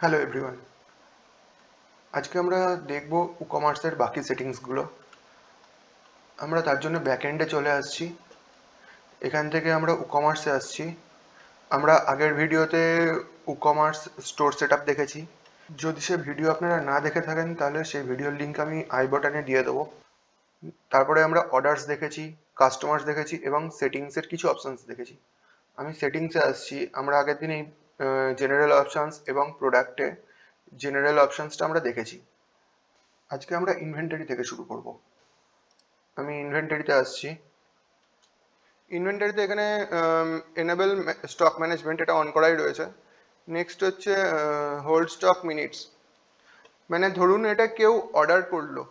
Hello everyone, আজকে আমরা দেখব কমার্সের বাকি সেটিংসগুলো। আমরা তার জন্য ব্যাকএন্ডে চলে আসছি। এখান থেকে আমরা কমার্সে আসছি। আমরা আগের ভিডিওতে কমার্স স্টোর সেটআপ দেখেছি। যদি সে ভিডিও আপনারা না দেখে থাকেন তাহলে সেই ভিডিওর লিঙ্ক আমি আই বাটনে দিয়ে দেবো। তারপরে আমরা অর্ডারস দেখেছি, কাস্টমার্স দেখেছি এবং সেটিংসের কিছু অপশানস দেখেছি। আমি সেটিংসে আসছি। আমরা আগের দিনেই জেনারেল অপশানস এবং প্রোডাক্টে জেনারেল অপশানসটা আমরা দেখেছি। আজকে আমরা ইনভেন্টরি থেকে শুরু করব। আমি ইনভেন্টরিতে আসছি। ইনভেন্টরিতে এখানে এনেবল স্টক ম্যানেজমেন্ট এটা অন করাই রয়েছে। নেক্সট হচ্ছে হোল্ড স্টক মিনিটস, মানে ধরুন এটা কেউ অর্ডার করলো,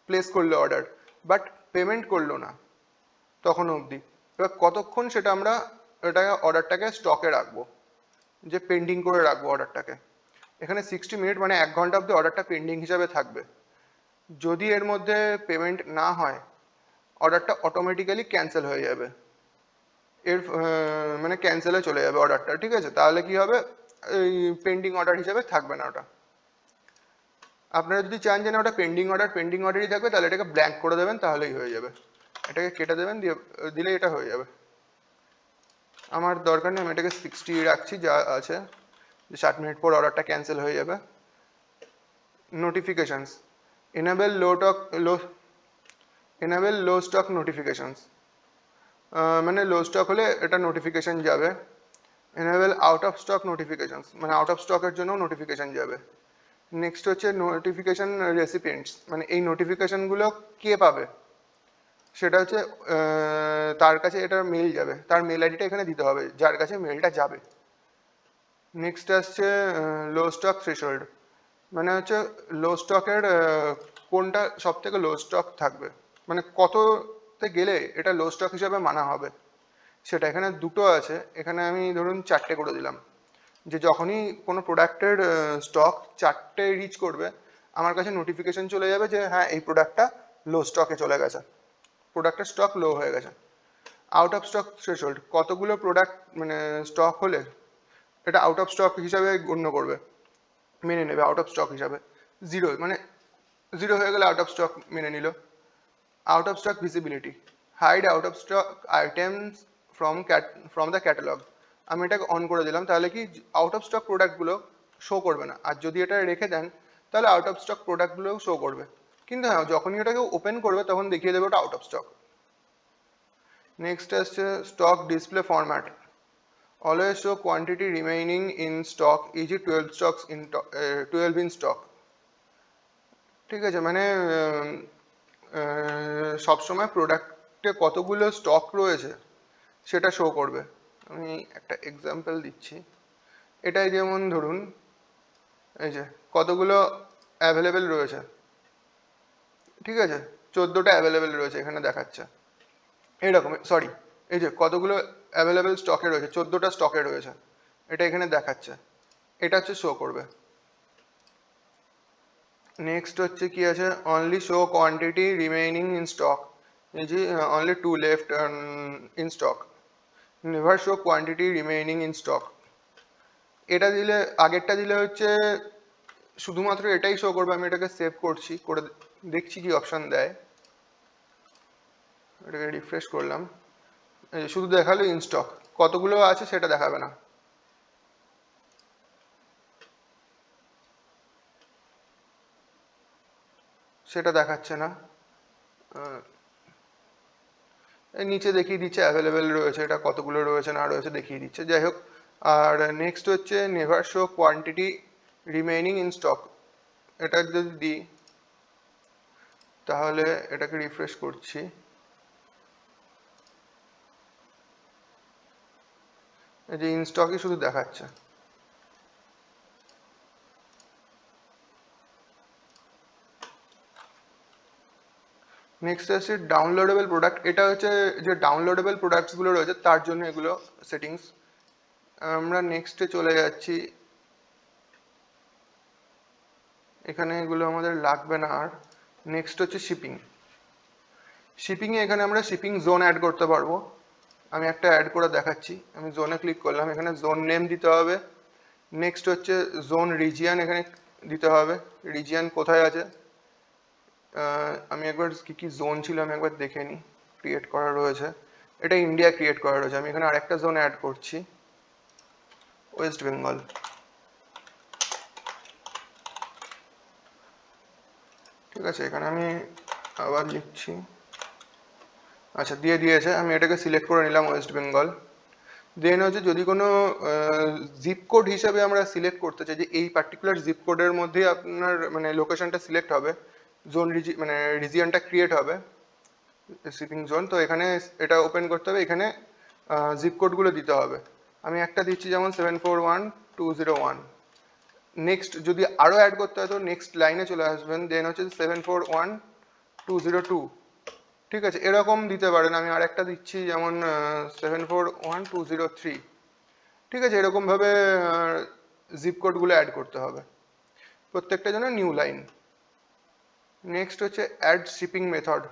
প্লেস করলো অর্ডার, বাট পেমেন্ট করলো না তখন অবধি। এবার কতক্ষণ সেটা আমরা এটাকে অর্ডারটাকে স্টকে রাখবো, যে পেন্ডিং করে রাখবো অর্ডারটাকে। এখানে 60 মিনিট মানে 1 ঘন্টা অবধি অর্ডারটা পেন্ডিং হিসাবে থাকবে। যদি এর মধ্যে পেমেন্ট না হয় অর্ডারটা অটোমেটিক্যালি ক্যান্সেল হয়ে যাবে। এর মানে ক্যান্সেলে চলে যাবে অর্ডারটা, ঠিক আছে? তাহলে কি হবে, এই পেন্ডিং অর্ডার হিসেবে থাকবে না ওটা। আপনারা যদি চান যে না ওটা পেন্ডিং অর্ডারই থাকবে, তাহলে এটাকে ব্ল্যাঙ্ক করে দেবেন, তাহলেই হয়ে যাবে। এটাকে কেটে দেবেন, দিলেই এটা হয়ে যাবে। আমার দরকার নেই, আমি এটাকে 60 রাখছি যা আছে, যে 60 মিনিট পর অর্ডারটা ক্যান্সেল হয়ে যাবে। নোটিফিকেশনস, এনেবল লো স্টক নোটিফিকেশনস, মানে লো স্টক হলে এটা নোটিফিকেশন যাবে। Enable out of stock notifications, মানে আউট অফ স্টকের জন্য নোটিফিকেশন যাবে। নেক্সট হচ্ছে নোটিফিকেশন রেসিপিয়েন্টস, মানে এই নোটিফিকেশনগুলো কে পাবে সেটা হচ্ছে তার কাছে এটা মেল যাবে, তার মেল আইডিটা এখানে দিতে হবে যার কাছে মেলটা যাবে। নেক্সট আসছে লো স্টক থ্রেশহোল্ড, মানে হচ্ছে লো স্টকের কোনটা সব থেকে লো স্টক থাকবে, মানে কততে গেলে এটা লো স্টক হিসাবে মানা হবে সেটা। এখানে দুটো আছে, এখানে আমি ধরুন 4টে করে দিলাম, যে যখনই কোনো প্রোডাক্টের স্টক 4টে রিচ করবে আমার কাছে নোটিফিকেশন চলে যাবে যে হ্যাঁ এই প্রোডাক্টটা লো স্টকে চলে গেছে, প্রোডাক্টের স্টক লো হয়ে গেছে। আউট অফ স্টক থ্রেশহোল্ড, কতগুলো প্রোডাক্ট মানে স্টক হলে এটা আউট অফ স্টক হিসাবে গণ্য করবে, মেনে নেবে আউট অফ স্টক হিসাবে। জিরো মানে জিরো হয়ে গেলে আউট অফ স্টক মেনে নিল। Out of stock visibility, hide out of stock items from the catalog. আমি এটাকে অন করে দিলাম, তাহলে কি আউট অফ স্টক প্রোডাক্টগুলো শো করবে না। আর যদি এটা রেখে দেন তাহলে আউট অফ স্টক প্রোডাক্টগুলো শো করবে, কিন্তু হ্যাঁ যখনই এটাকে ওপেন করবে তখন দেখিয়ে দেবে ওটা আউট অফ স্টক। নেক্সট আসছে stock display format, always show quantity remaining in stock, easy 12 in stock. ঠিক আছে, মানে সবসময় প্রোডাক্টে কতগুলো স্টক রয়েছে সেটা শো করবে। আমি একটা এক্সাম্পল দিচ্ছি। এটাই যেমন ধরুন এই যে কতগুলো অ্যাভেলেবেল রয়েছে, ঠিক আছে? 14টা অ্যাভেলেবেল রয়েছে এখানে দেখাচ্ছে এইরকম, সরি, এই যে কতগুলো অ্যাভেলেবেল স্টকে রয়েছে, 14টা স্টকে রয়েছে, এটা এখানে দেখাচ্ছে, এটা হচ্ছে শো করবে। নেক্সট হচ্ছে কি আছে, only show quantity remaining in stock, এই যে only 2 left in stock, never show quantity remaining in stock. এটা দিলে, আগেরটা দিলে হচ্ছে শুধুমাত্র এটাই শো করবে। আমি এটাকে সেভ করছি, করে দেখছি কি অপশান দেয়। এটাকে রিফ্রেশ করলাম, শুধু দেখালো ইন স্টক, কতগুলো আছে সেটা দেখাবে না। সেটা দেখাচ্ছে না। নিচে দেখিয়ে দিচ্ছে অ্যাভেলেবেল রয়েছে, এটা কতগুলো রয়েছে না রয়েছে দেখিয়ে দিচ্ছে, যাই হোক। আর নেক্সট হচ্ছে never show quantity remaining in stock, এটা যদি দিই তাহলে এটাকে রিফ্রেশ করছি, এই যে ইন স্টকই শুধু দেখাচ্ছে। নেক্সট আছে ডাউনলোডেবল প্রোডাক্ট, এটা হচ্ছে যে ডাউনলোডেবল প্রোডাক্টসগুলো রয়েছে তার জন্য এগুলো সেটিংস। আমরা নেক্সটে চলে যাচ্ছি, এখানে এগুলো আমাদের লাগবে না আর। নেক্সট হচ্ছে শিপিং। শিপিংয়ে এখানে আমরা শিপিং জোন অ্যাড করতে পারবো। আমি একটা অ্যাড করে দেখাচ্ছি, আমি জোনে ক্লিক করলাম, এখানে জোন নেম দিতে হবে, নেক্সট হচ্ছে জোন রিজিয়ান, এখানে দিতে হবে রিজিয়ান কোথায় আছে। আমি একবার কি কি জোন ছিল আমি একবার দেখে নিই, ক্রিয়েট করা রয়েছে, এটা ইন্ডিয়া ক্রিয়েট করা রয়েছে। আমি এখানে আরেকটা জোন অ্যাড করছি, ওয়েস্ট বেঙ্গল। ঠিক আছে, এখানে আমি আবার লিখছি, আচ্ছা দিয়ে দিয়েছে, আমি এটাকে সিলেক্ট করে নিলাম ওয়েস্ট বেঙ্গল। দেন হচ্ছে যদি কোনো জিপ কোড হিসাবে আমরা সিলেক্ট করতে চাই যে এই পার্টিকুলার জিপ কোডের মধ্যে আপনার মানে লোকেশনটা সিলেক্ট হবে, জোন মানে রিজিয়নটা ক্রিয়েট হবে, শিপিং জোন, তো এখানে এটা ওপেন করতে হবে, এখানে জিপ কোডগুলো দিতে হবে। আমি একটা দিচ্ছি যেমন 741201। নেক্সট যদি আরও অ্যাড করতে হয় তো নেক্সট লাইনে চলে আসবেন, দেন হচ্ছে 741202। ঠিক আছে, এরকম দিতে পারেন। আমি আর একটা দিচ্ছি যেমন 741203। ঠিক আছে, এরকমভাবে জিপ কোডগুলো অ্যাড করতে হবে, প্রত্যেকটা জন্য নিউ লাইন। নেক্সট হচ্ছে অ্যাড শিপিং মেথড।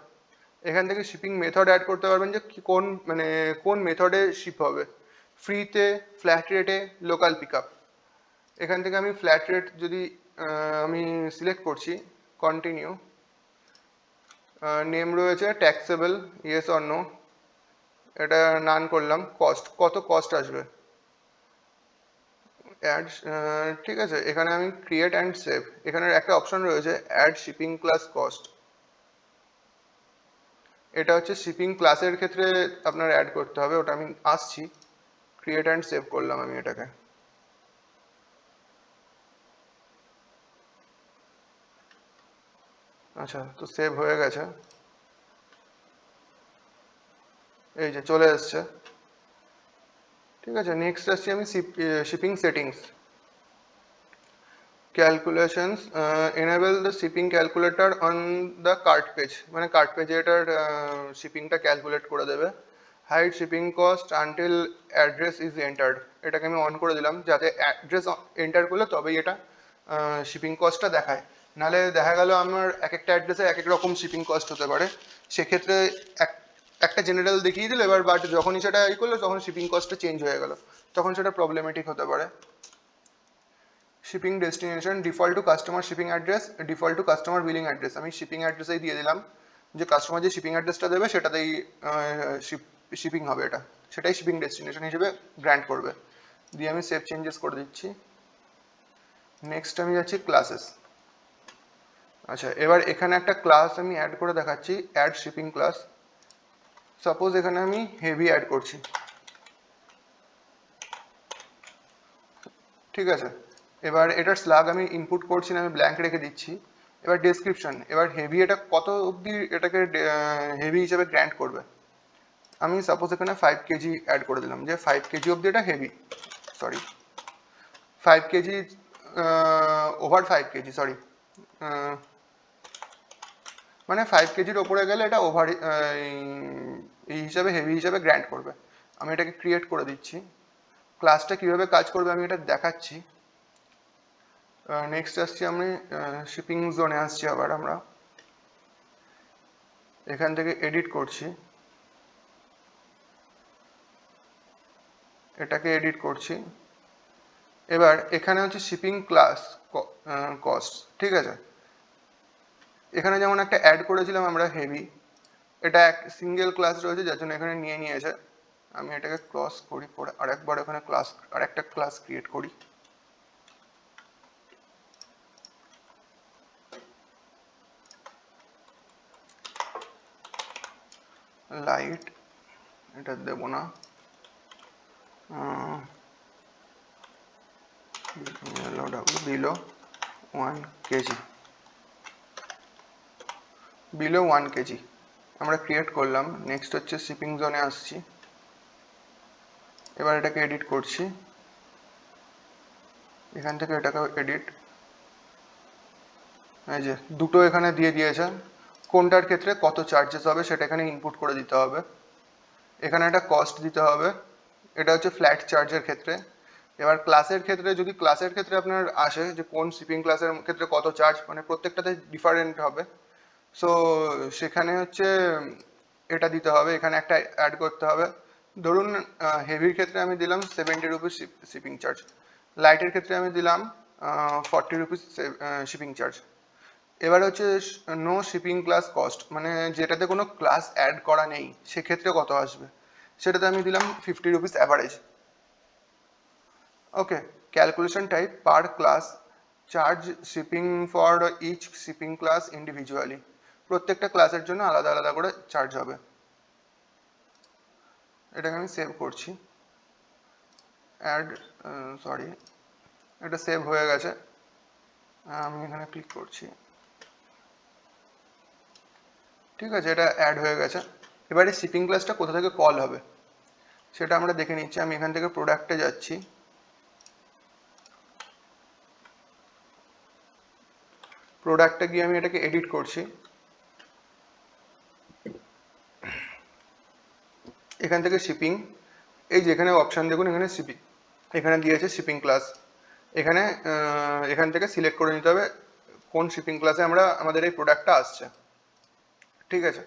এখান থেকে শিপিং মেথড অ্যাড করতে পারবেন যে কোন মানে কোন মেথডে শিপ হবে, ফ্রিতে, ফ্ল্যাট রেটে, লোকাল পিক আপ। এখান থেকে আমি ফ্ল্যাট রেট যদি আমি সিলেক্ট করছি, কন্টিনিউ, নেম রয়েছে ট্যাক্সেবল, ইয়েস অর নো, এটা নান করলাম। কস্ট, কত কস্ট আসবে, অ্যাড, ঠিক আছে, এখানে আমি ক্রিয়েট অ্যান্ড সেভ, এখানে একটা অপশন রয়েছে অ্যাড শিপিং ক্লাস কস্ট, এটা হচ্ছে শিপিং ক্লাসের ক্ষেত্রে আপনার অ্যাড করতে হবে, ওটা আমি আসছি। ক্রিয়েট অ্যান্ড সেভ করলাম আমি এটাকে। আচ্ছা, তো সেভ হয়ে গেছে, এই যে চলে এসছে। ঠিক আছে, নেক্সট আসছি আমি shipping settings, calculations, enable the shipping calculator on the cart page, মানে কার্ট পেজে এটার শিপিংটা ক্যালকুলেট করে দেবে। Hide shipping cost until address is entered, এটাকে আমি অন করে দিলাম, যাতে অ্যাড্রেস এন্টার করলে তবেই এটা শিপিং কস্টটা দেখায়। নাহলে দেখা গেল আমার এক একটা অ্যাড্রেসে এক এক রকম শিপিং কস্ট হতে পারে, সেক্ষেত্রে একটা জেনারেল দেখিয়ে দিল, এবার বাট যখনই সেটা ই করলো তখন শিপিং কস্টটা চেঞ্জ হয়ে গেল, তখন সেটা প্রবলেমেটিক হতে পারে। Shipping destination, default to customer shipping address, default to customer billing address, আমি শিপিং অ্যাড্রেসেই দিয়ে দিলাম, যে কাস্টমার যে শিপিং অ্যাড্রেসটা দেবে সেটাতেই শিপিং হবে, এটা সেটাই শিপিং ডেস্টিনেশন হিসেবে গ্র্যান্ট করবে। দিয়ে আমি সেভ চেঞ্জেস করে দিচ্ছি। নেক্সট আমি যাচ্ছি ক্লাসেস। আচ্ছা, এবার এখানে একটা ক্লাস আমি অ্যাড করে দেখাচ্ছি, অ্যাড শিপিং ক্লাস। সাপোজ এখানে আমি হেভি অ্যাড করছি, ঠিক আছে, এবার এটার স্ল্যাগ আমি ইনপুট করছি না, আমি ব্ল্যাঙ্ক রেখে দিচ্ছি। এবার ডেসক্রিপশন, এবার হেভি এটা কত অবধি এটাকে হেভি হিসেবে গ্র্যান্ট করবে, আমি সাপোজ এখানে 5 কেজি অ্যাড করে দিলাম, যে 5 কেজি অবধি এটা heavy, sorry 5 KG, over 5 KG, sorry, মানে 5 কেজির ওপরে গেলে এটা ওভার এই হিসাবে হেভি হিসাবে গ্র্যান্ট করবে। আমি এটাকে ক্রিয়েট করে দিচ্ছি। ক্লাসটা কিভাবে কাজ করবে আমি এটা দেখাচ্ছি। নেক্সট আসছি আমি শিপিং জোনে আসছি, আবার আমরা এখান থেকে এডিট করছি, এটাকে এডিট করছি। এবার এখানে হচ্ছে শিপিং ক্লাস কস্ট, ঠিক আছে, এখানে যেমন একটা অ্যাড করেছিলাম আমরা হেভি, এটা এক সিঙ্গেল ক্লাস রয়েছে যার জন্য এখানে নিয়ে নিয়েছে। আমি এটাকে ক্লস করি, করে আরেকবার এখানে ক্লাস, আরেকটা ক্লাস ক্রিয়েট করি, লাইট, এটা দেব না, বিলো 1 কেজি, বিলো 1 কেজি আমরা ক্রিয়েট করলাম। নেক্সট হচ্ছে শিপিং জোনে আসছি, এবার এটাকে এডিট করছি, এখান থেকে এটাকে এডিট, এই যে দুটো এখানে দিয়ে দিয়েছে, কোনটার ক্ষেত্রে কত চার্জেস হবে সেটা এখানে ইনপুট করে দিতে হবে, এখানে একটা কস্ট দিতে হবে, এটা হচ্ছে ফ্ল্যাট চার্জের ক্ষেত্রে। এবার ক্লাসের ক্ষেত্রে, যদি ক্লাসের ক্ষেত্রে আপনার আসে যে কোন শিপিং ক্লাসের ক্ষেত্রে কত চার্জ, মানে প্রত্যেকটাতে ডিফারেন্ট হবে, সো সেখানে হচ্ছে এটা দিতে হবে, এখানে একটা অ্যাড করতে হবে। ধরুন হেভির ক্ষেত্রে আমি দিলাম 70 রুপিস শিপিং চার্জ, লাইটের ক্ষেত্রে আমি দিলাম 40 রুপিস শিপিং চার্জ। এবার হচ্ছে নো শিপিং ক্লাস কস্ট, মানে যেটাতে কোনো ক্লাস অ্যাড করা নেই সেক্ষেত্রে কত আসবে, সেটাতে আমি দিলাম 50 rupees average. Okay, calculation type per class, charge shipping for each shipping class individually, প্রত্যেকটা ক্লাসের জন্য আলাদা আলাদা করে চার্জ হবে। এটাকে আমি সেভ করছি, অ্যাড, সরি, এটা সেভ হয়ে গেছে, আমি এখানে ক্লিক করছি। ঠিক আছে, এটা অ্যাড হয়ে গেছে। এবারে শিপিং ক্লাসটা কোথা থেকে কল হবে সেটা আমরা দেখে নিচ্ছি। আমি এখান থেকে প্রোডাক্টে যাচ্ছি, প্রোডাক্টে গিয়ে আমি এটাকে এডিট করছি। এখান থেকে শিপিং, এই যে এখানে অপশান দেখুন, এখানে শিপিং, এখানে দিয়েছে শিপিং ক্লাস। এখানে এখান থেকে সিলেক্ট করে নিতে হবে কোন শিপিং ক্লাসে আমাদের এই প্রোডাক্টটা আসছে। ঠিক আছে,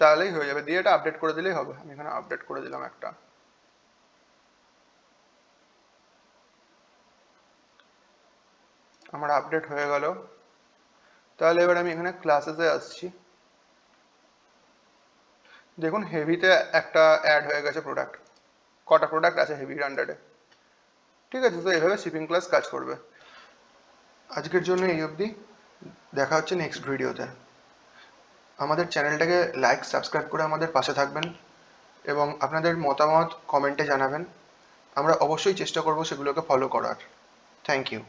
তাহলেই হয়ে যাবে, দিয়ে এটা আপডেট করে দিলেই হবে। আমি এখানে আপডেট করে দিলাম একটা। আমার আপডেট হয়ে গেল। তাহলে এবার আমি এখানে ক্লাসেসে আসছি, দেখুন হেভিতে একটা অ্যাড হয়ে গেছে প্রোডাক্ট, কটা প্রোডাক্ট আছে হেভির আন্ডারে। ঠিক আছে, তো এইভাবে শিপিং ক্লাস কাজ করবে। আজকের জন্য এই অবধি, দেখা হচ্ছে নেক্সট ভিডিওতে। আমাদের চ্যানেলটাকে লাইক সাবস্ক্রাইব করে আমাদের পাশে থাকবেন এবং আপনাদের মতামত কমেন্টে জানাবেন। আমরা অবশ্যই চেষ্টা করব সেগুলোকে ফলো করার। Thank you.